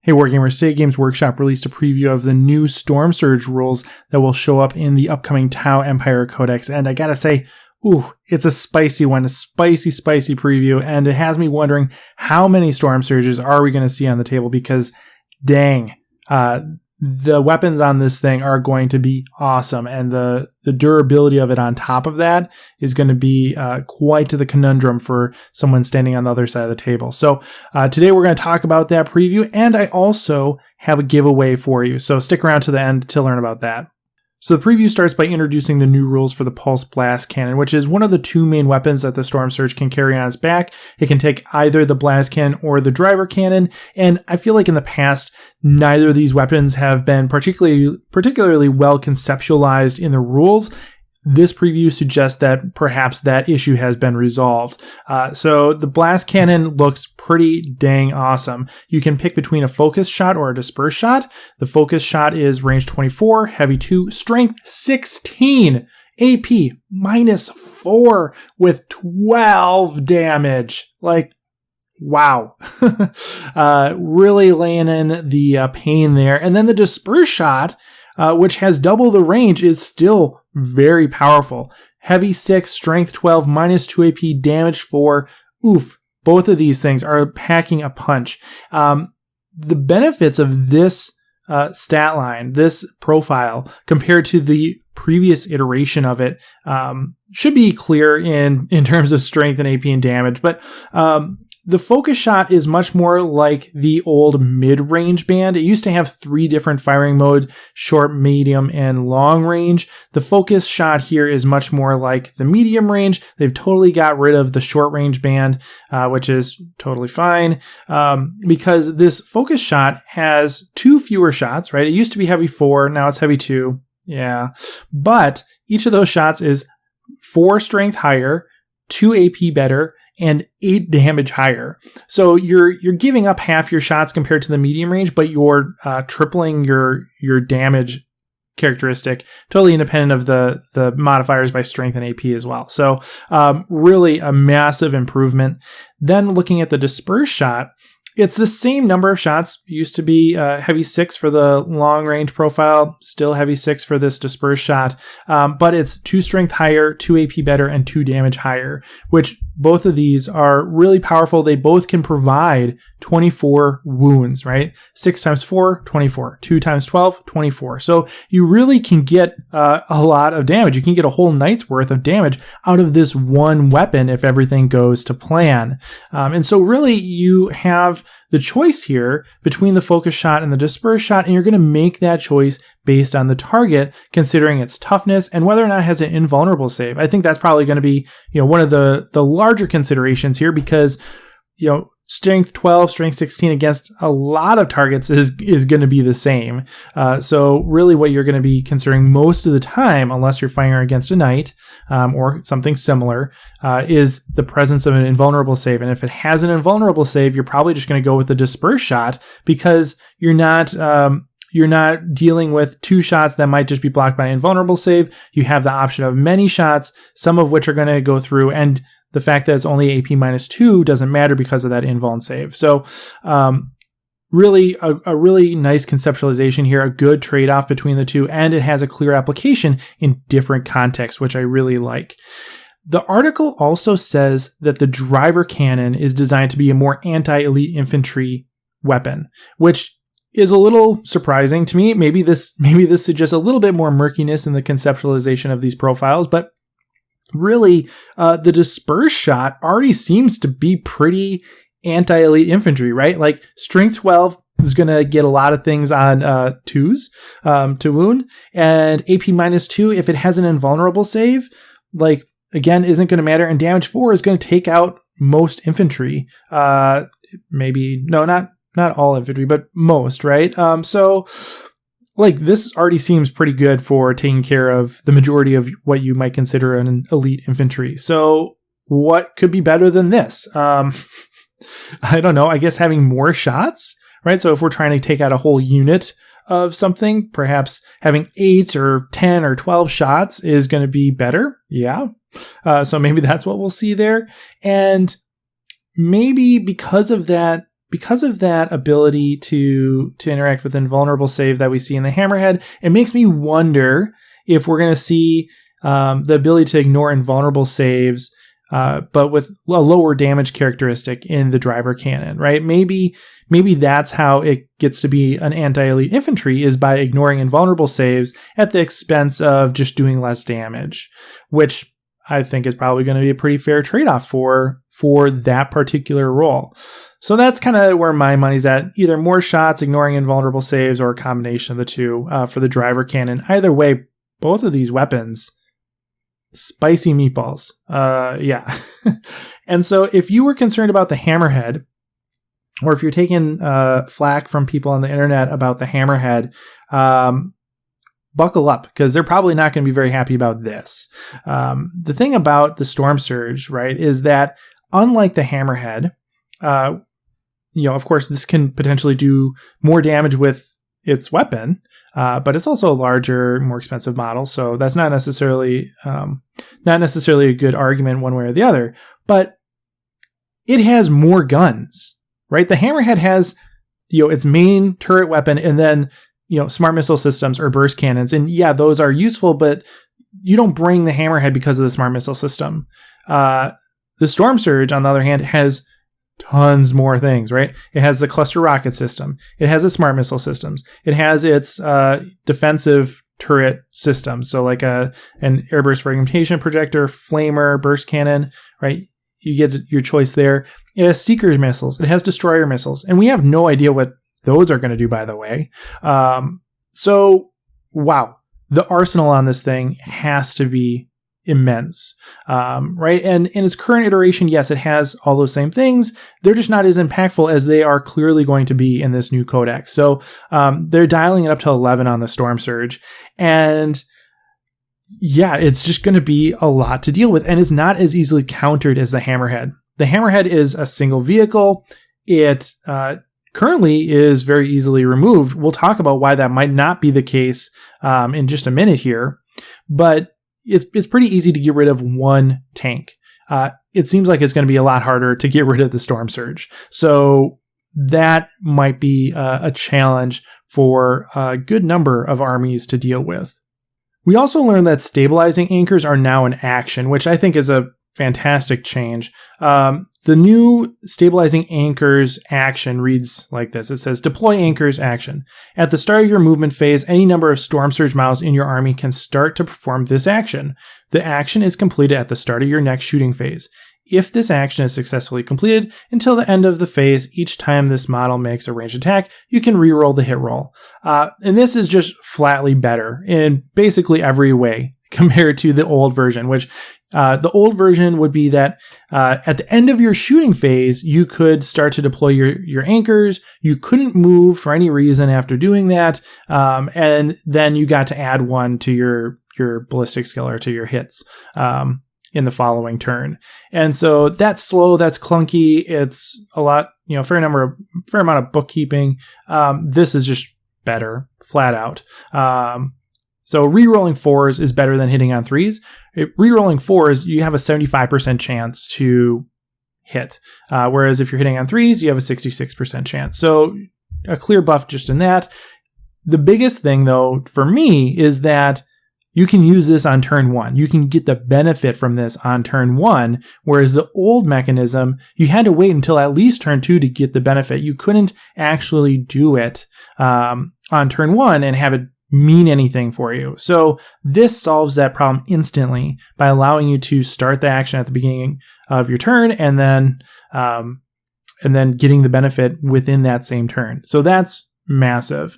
Hey Wargamers, today Games Workshop released a preview of the new Stormsurge rules that will show up in the upcoming Tau Codex, and I gotta say, it's a spicy one, a spicy preview, and it has me wondering how many Stormsurges are we going to see on the table, because dang, the weapons on this thing are going to be awesome, and the durability of it on top of that is going to be quite the conundrum for someone standing on the other side of the table. So today we're going to talk about that preview, and I also have a giveaway for you, so stick around to the end to learn about that. So the preview starts by introducing the new rules for the Pulse Blast Cannon, which is one of the two main weapons that the Stormsurge can carry on its back. It can take either the Blast Cannon or the Driver Cannon, and I feel like in the past, neither of these weapons have been particularly well conceptualized in the rules. This preview suggests that perhaps that issue has been resolved. So the Blast Cannon looks pretty dang awesome. You can pick between a focus shot or a disperse shot. The focus shot is range 24, heavy 2, strength 16, AP -4 with 12 damage. Like, wow. Really laying in the pain there. And then the disperse shot, which has double the range, is still very powerful. Heavy 6, strength 12, -2 AP, damage 4. Oof. Both of these things are packing a punch. The benefits of this stat line, this profile, compared to the previous iteration of it, should be clear in terms of strength and AP and damage. But the focus shot is much more like the old mid-range band. It used to have 3 different firing modes: short, medium, and long range. The focus shot here is much more like the medium range. They've totally got rid of the short range band, which is totally fine, because this focus shot has 2 fewer shots, right? It used to be heavy 4, now it's heavy 2. Yeah. But each of those shots is 4 strength higher, 2 AP better, and 8 damage higher. So you're giving up half your shots compared to the medium range, but you're tripling your damage characteristic, totally independent of the modifiers by strength and AP as well. So really a massive improvement. Then looking at the disperse shot, it's the same number of shots. It used to be heavy 6 for the long range profile, still heavy 6 for this disperse shot, but it's 2 strength higher, 2 AP better, and 2 damage higher, which both of these are really powerful. They both can provide 24 wounds, right? 6 times 4, 24. 2 times 12, 24. So you really can get a lot of damage. You can get a whole night's worth of damage out of this one weapon if everything goes to plan. And so really you have the choice here between the focus shot and the disperse shot, and you're going to make that choice based on the target, considering its toughness and whether or not it has an invulnerable save. I think that's probably going to be, one of the larger considerations here, because, strength 12, strength 16 against a lot of targets is going to be the same. So really what you're going to be considering most of the time, unless you're firing against a knight or something similar, is the presence of an invulnerable save. And if it has an invulnerable save, you're probably just going to go with the disperse shot, because you're not dealing with 2 shots that might just be blocked by an invulnerable save. You have the option of many shots, some of which are going to go through, and the fact that it's only AP -2 doesn't matter because of that invuln save. So really a really nice conceptualization here, a good trade-off between the two, and it has a clear application in different contexts, which I really like. The article also says that the driver cannon is designed to be a more anti-elite infantry weapon, which is a little surprising to me. Maybe this suggests a little bit more murkiness in the conceptualization of these profiles, but really, the disperse shot already seems to be pretty anti-elite infantry, right? Like strength 12 is going to get a lot of things on 2s to wound, and AP -2, if it has an invulnerable save, like again, isn't going to matter, and damage 4 is going to take out most infantry. Not all infantry, but most, right? So like this already seems pretty good for taking care of the majority of what you might consider an elite infantry. So what could be better than this? I don't know. I guess having more shots, right? So if we're trying to take out a whole unit of something, perhaps having 8 or 10 or 12 shots is going to be better. Yeah. So maybe that's what we'll see there. And maybe because of that because of that ability to interact with invulnerable save that we see in the Hammerhead, it makes me wonder if we're going to see the ability to ignore invulnerable saves, but with a lower damage characteristic in the driver cannon, right? Maybe that's how it gets to be an anti-elite infantry, is by ignoring invulnerable saves at the expense of just doing less damage, which I think is probably going to be a pretty fair trade-off for that particular role. So that's kind of where my money's at. Either more shots, ignoring invulnerable saves, or a combination of the two for the driver cannon. Either way, both of these weapons, spicy meatballs. Yeah. And so if you were concerned about the Hammerhead, or if you're taking flack from people on the internet about the Hammerhead, buckle up, because they're probably not going to be very happy about this. The thing about the Stormsurge, right, is that unlike the Hammerhead, of course, this can potentially do more damage with its weapon, but it's also a larger, more expensive model, so that's not necessarily a good argument one way or the other. But it has more guns, right? The Hammerhead has, its main turret weapon, and then smart missile systems or burst cannons, and yeah, those are useful, but you don't bring the Hammerhead because of the smart missile system. The Stormsurge, on the other hand, has tons more things, right? It has the cluster rocket system. It has the smart missile systems. It has its defensive turret systems. So like an airburst fragmentation projector, flamer, burst cannon, right? You get your choice there. It has seeker missiles. It has destroyer missiles. And we have no idea what those are going to do, by the way. So, wow. The arsenal on this thing has to be immense, right? And in its current iteration, yes, it has all those same things. They're just not as impactful as they are clearly going to be in this new codex. So they're dialing it up to 11 on the Stormsurge. And yeah, it's just going to be a lot to deal with. And it's not as easily countered as the Hammerhead. The Hammerhead is a single vehicle. It currently is very easily removed. We'll talk about why that might not be the case in just a minute here. But it's pretty easy to get rid of one tank. It seems like it's going to be a lot harder to get rid of the Stormsurge. So that might be a challenge for a good number of armies to deal with. We also learned that stabilizing anchors are now an action, which I think is a fantastic change. The new stabilizing anchors action reads like this. It says, deploy anchors action. At the start of your movement phase, any number of Stormsurge models in your army can start to perform this action. The action is completed at the start of your next shooting phase. If this action is successfully completed until the end of the phase, each time this model makes a ranged attack, you can reroll the hit roll. And this is just flatly better in basically every way compared to the old version, which the old version would be that at the end of your shooting phase, you could start to deploy your anchors. You couldn't move for any reason after doing that. And then you got to add one to your ballistic skill or to your hits in the following turn. And so that's slow, that's clunky. It's a lot, fair amount of bookkeeping. This is just better, flat out. So re-rolling 4s is better than hitting on 3s. Re-rolling 4s, you have a 75% chance to hit. Whereas if you're hitting on 3s, you have a 66% chance. So a clear buff just in that. The biggest thing, though, for me, is that you can use this on turn 1. You can get the benefit from this on turn 1, whereas the old mechanism, you had to wait until at least turn 2 to get the benefit. You couldn't actually do it on turn 1 and have it mean anything for you. So this solves that problem instantly by allowing you to start the action at the beginning of your turn and then getting the benefit within that same turn. So that's massive.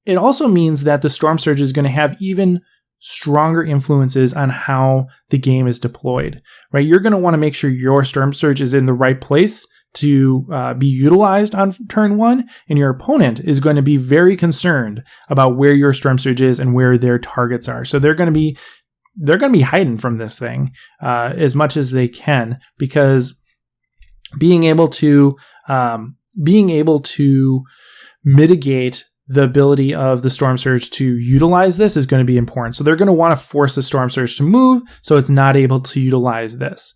It also means that the Stormsurge is going to have even stronger influences on how the game is deployed, right? You're going to want to make sure your Stormsurge is in the right place to be utilized on turn 1, and your opponent is going to be very concerned about where your Stormsurge is and where their targets are. So they're going to be hiding from this thing as much as they can, because being able to mitigate the ability of the Stormsurge to utilize this is going to be important. So they're going to want to force the Stormsurge to move so it's not able to utilize this.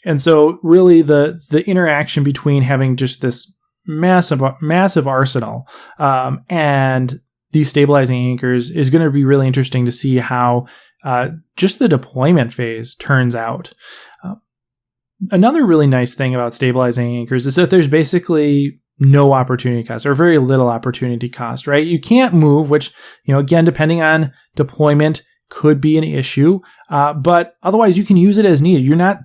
And so really the interaction between having just this massive arsenal and these stabilizing anchors is going to be really interesting to see how just the deployment phase turns out. Another really nice thing about stabilizing anchors is that there's basically no opportunity cost or very little opportunity cost, right? You can't move, which, again, depending on deployment, could be an issue, but otherwise you can use it as needed. You're not,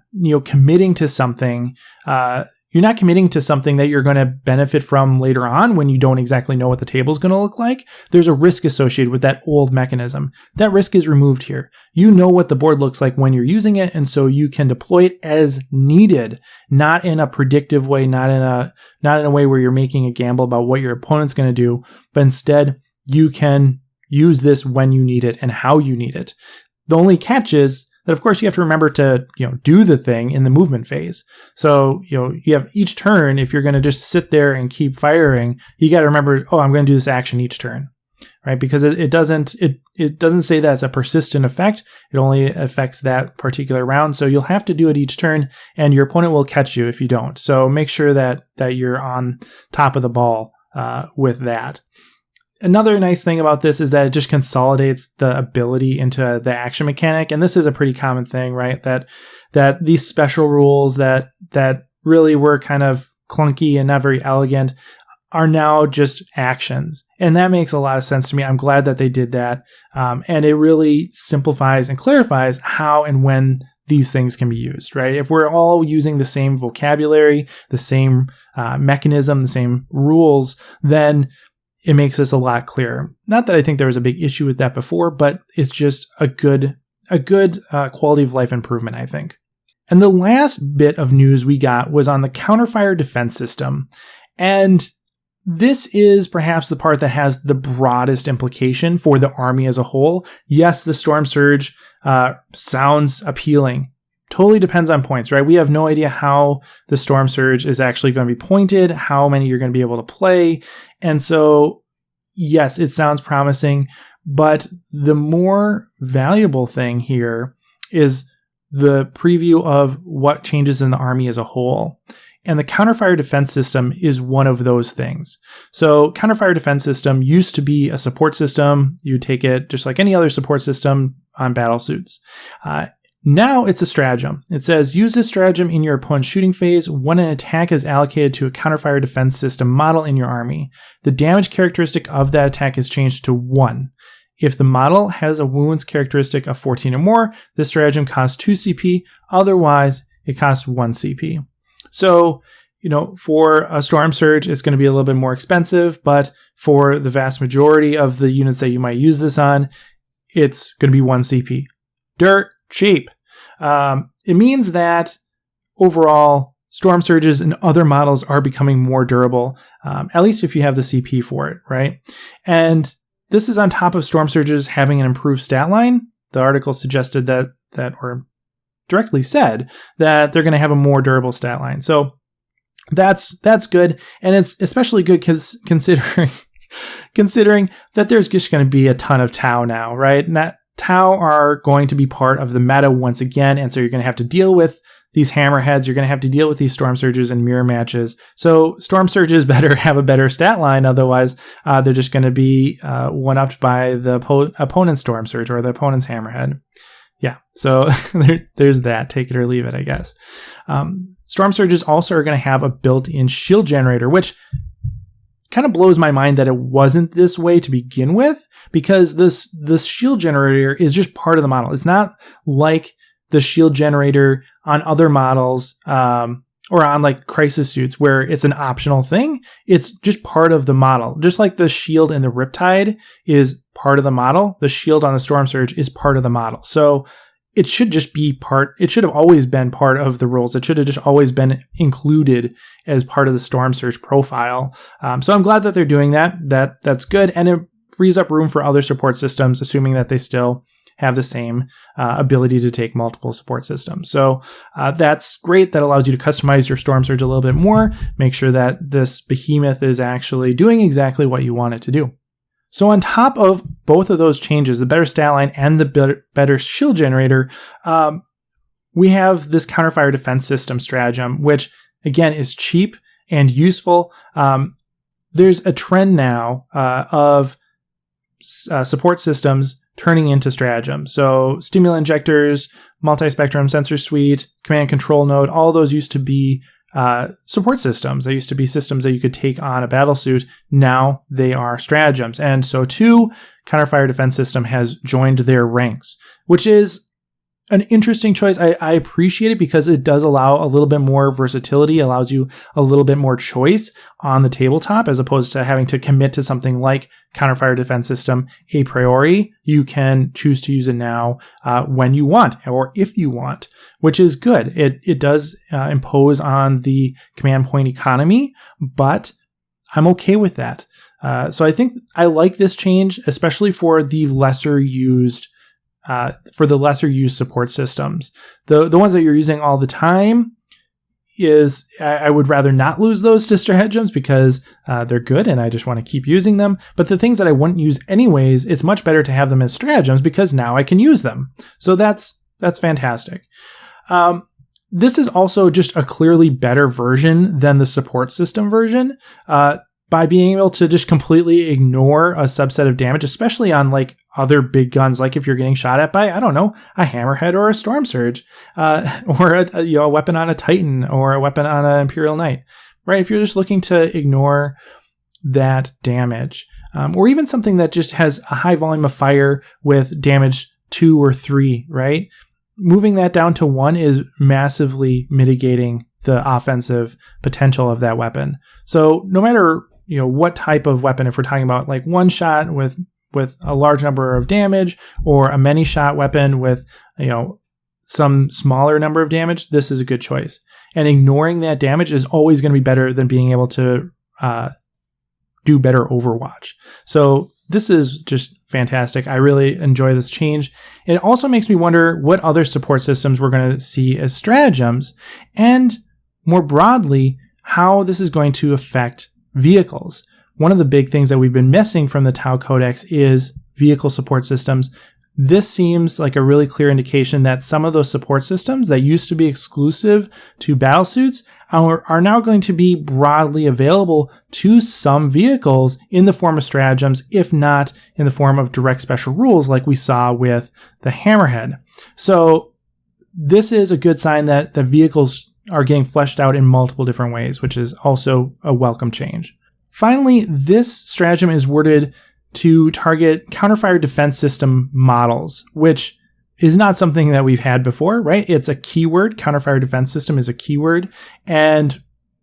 committing to something. You're not committing to something that you're going to benefit from later on when you don't exactly know what the table is going to look like. There's a risk associated with that old mechanism. That risk is removed here. You know what the board looks like when you're using it, and so you can deploy it as needed, not in a predictive way, not in a way where you're making a gamble about what your opponent's going to do, but instead you can use this when you need it and how you need it. The only catch is that, of course, you have to remember to, do the thing in the movement phase. So, you have each turn, if you're going to just sit there and keep firing, you got to remember, I'm going to do this action each turn, right? Because it doesn't say that it's a persistent effect. It only affects that particular round. So you'll have to do it each turn, and your opponent will catch you if you don't. So make sure that you're on top of the ball with that. Another nice thing about this is that it just consolidates the ability into the action mechanic. And this is a pretty common thing, right? That these special rules that really were kind of clunky and not very elegant are now just actions. And that makes a lot of sense to me. I'm glad that they did that. And it really simplifies and clarifies how and when these things can be used, right? If we're all using the same vocabulary, the same mechanism, the same rules, then it makes this a lot clearer. Not that I think there was a big issue with that before, but it's just a good quality of life improvement, I think. And the last bit of news we got was on the Counterfire defense system. And this is perhaps the part that has the broadest implication for the army as a whole. Yes, the Stormsurge sounds appealing. Totally depends on points, right? We have no idea how the Stormsurge is actually going to be pointed, how many you're going to be able to play. And so, yes, it sounds promising, but the more valuable thing here is the preview of what changes in the army as a whole. And the Counterfire defense system is one of those things. So Counterfire defense system used to be a support system. You take it just like any other support system on battle suits. Now it's a stratagem. It says, use this stratagem in your opponent's shooting phase when an attack is allocated to a Counterfire defense system model in your army. The damage characteristic of that attack is changed to 1. If the model has a wounds characteristic of 14 or more, this stratagem costs 2 CP. Otherwise, it costs 1 CP. So, for a Stormsurge, it's going to be a little bit more expensive, but for the vast majority of the units that you might use this on, it's going to be 1 CP. Dirt cheap. It means that overall, Stormsurges and other models are becoming more durable, at least if you have the CP for it, right? And this is on top of Stormsurges having an improved stat line. The article suggested that or directly said that they're going to have a more durable stat line. So that's good, and it's especially good because considering that there's just going to be a ton of Tau now, right? Tau are going to be part of the meta once again, and so you're going to have to deal with these hammerheads. You're going to have to deal with these Stormsurges and mirror matches. So Stormsurges better have a better stat line, otherwise they're just going to be one-upped by the opponent's Stormsurge or the opponent's hammerhead. Yeah, so there's that. Take it or leave it, I guess. Stormsurges also are going to have a built-in shield generator, which kind of blows my mind that it wasn't this way to begin with, because this shield generator is just part of the model. It's not like the shield generator on other models or on like crisis suits where it's an optional thing. It's just part of the model. Just like the shield in the Riptide is part of the model, the shield on the Stormsurge is part of the model. So it should just be it should have always been part of the rules. It should have just always been included as part of the Stormsurge profile. So I'm glad that they're doing that. That's good. And it frees up room for other support systems, assuming that they still have the same ability to take multiple support systems. So that's great. That allows you to customize your Stormsurge a little bit more, make sure that this behemoth is actually doing exactly what you want it to do. So on top of both of those changes, the better stat line and the better shield generator, we have this counterfire defense system stratagem, which again is cheap and useful. There's a trend now of support systems turning into stratagems. So stimuli injectors, multi-spectrum sensor suite, command control node, all those used to be support systems. They used to be systems that you could take on a battlesuit. Now they are stratagems. And so too, Counterfire Defense System has joined their ranks, which is an interesting choice. I appreciate it because it does allow a little bit more versatility, allows you a little bit more choice on the tabletop, as opposed to having to commit to something like Counterfire Defense System a priori. You can choose to use it now when you want, or if you want, which is good. It does impose on the command point economy, but I'm okay with that. So I think I like this change, especially for the lesser used support systems. The ones that you're using all the time is, I would rather not lose those to stratagems because they're good and I just want to keep using them. But the things that I wouldn't use anyways, it's much better to have them as stratagems because now I can use them. So that's fantastic. This is also just a clearly better version than the support system version. By being able to just completely ignore a subset of damage, especially on like other big guns, like if you're getting shot at by, I don't know, a Hammerhead or a Stormsurge, or a weapon on a Titan or a weapon on an Imperial Knight, right? If you're just looking to ignore that damage, or even something that just has a high volume of fire with damage 2 or 3, right? Moving that down to 1 is massively mitigating the offensive potential of that weapon. So no matter what type of weapon, if we're talking about like one shot with a large number of damage, or a many shot weapon with some smaller number of damage, this is a good choice. And ignoring that damage is always going to be better than being able to do better Overwatch. So this is just fantastic. I really enjoy this change. It also makes me wonder what other support systems we're going to see as stratagems, and more broadly, how this is going to affect vehicles. One of the big things that we've been missing from the Tau Codex is vehicle support systems. This seems like a really clear indication that some of those support systems that used to be exclusive to battlesuits are now going to be broadly available to some vehicles in the form of stratagems, if not in the form of direct special rules like we saw with the Hammerhead. So this is a good sign that the vehicles are getting fleshed out in multiple different ways, which is also a welcome change. Finally, this stratagem is worded to target counterfire defense system models, which is not something that we've had before, right? It's a keyword. Counterfire defense system is a keyword. And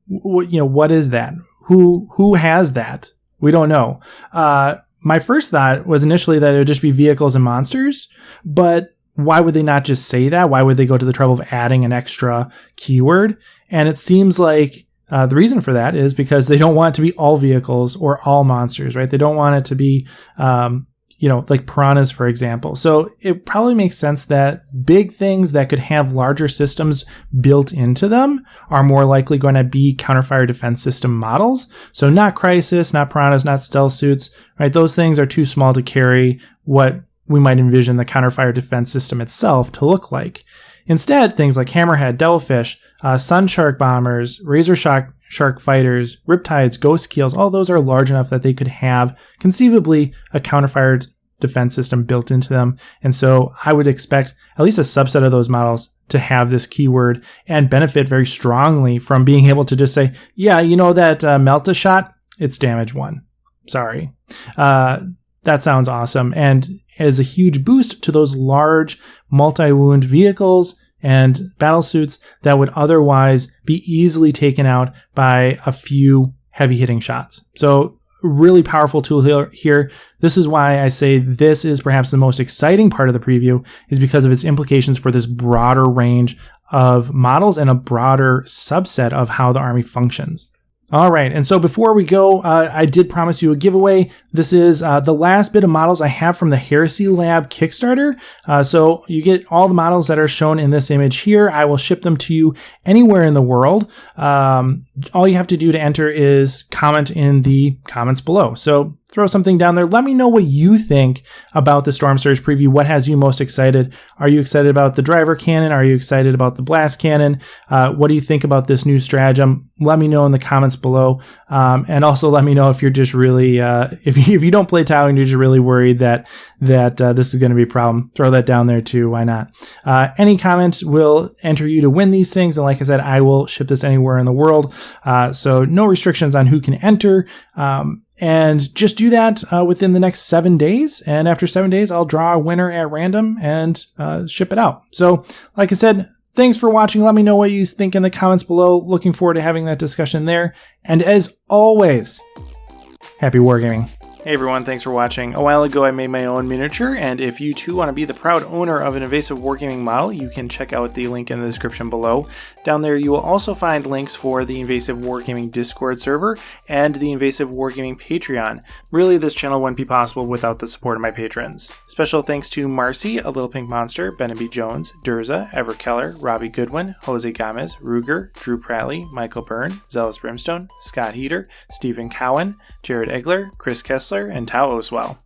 what is that? Who has that? We don't know. My first thought was initially that it would just be vehicles and monsters, but why would they not just say that? Why would they go to the trouble of adding an extra keyword? And it seems like the reason for that is because they don't want it to be all vehicles or all monsters, right? They don't want it to be, like piranhas, for example. So it probably makes sense that big things that could have larger systems built into them are more likely going to be counterfire defense system models. So not Crisis, not piranhas, not stealth suits, right? Those things are too small to carry what we might envision the counterfire defense system itself to look like. Instead, things like Hammerhead, Devilfish, Sun Shark bombers, Razor Shark fighters, Riptides, Ghost Keels, all those are large enough that they could have conceivably a counterfire defense system built into them. And so I would expect at least a subset of those models to have this keyword and benefit very strongly from being able to just say, yeah, that Melta shot, it's damage 1. Sorry. That sounds awesome. And is a huge boost to those large multi-wound vehicles and battlesuits that would otherwise be easily taken out by a few heavy hitting shots. So really powerful tool here. This is why I say this is perhaps the most exciting part of the preview, is because of its implications for this broader range of models and a broader subset of how the army functions. All right, and so before we go, I did promise you a giveaway. This is the last bit of models I have from the Heresy Lab Kickstarter. So you get all the models that are shown in this image here. I will ship them to you anywhere in the world. All you have to do to enter is comment in the comments below. So throw something down there. Let me know what you think about the Stormsurge preview. What has you most excited? Are you excited about the driver cannon? Are you excited about the blast cannon? What do you think about this new stratagem? Let me know in the comments below. And also let me know if you're just really, if you don't play Tau and you're just really worried that this is going to be a problem. Throw that down there too. Why not? Any comment will enter you to win these things. And like I said, I will ship this anywhere in the world. So no restrictions on who can enter. And just do that within the next 7 days. And after 7 days, I'll draw a winner at random and ship it out. So like I said, thanks for watching. Let me know what you think in the comments below. Looking forward to having that discussion there. And as always, happy wargaming. Hey everyone, thanks for watching. A while ago I made my own miniature, and if you too want to be the proud owner of an Invasive Wargaming model, you can check out the link in the description below. Down there you will also find links for the Invasive Wargaming Discord server and the Invasive Wargaming Patreon. Really, this channel wouldn't be possible without the support of my patrons. Special thanks to Marcy, A Little Pink Monster, Bennaby Jones, Durza, Ever Keller, Robbie Goodwin, Jose Gomez, Ruger, Drew Pratley, Michael Byrne, Zealous Brimstone, Scott Heater, Stephen Cowan, Jared Egler, Chris Kessler, and Tau Oswell.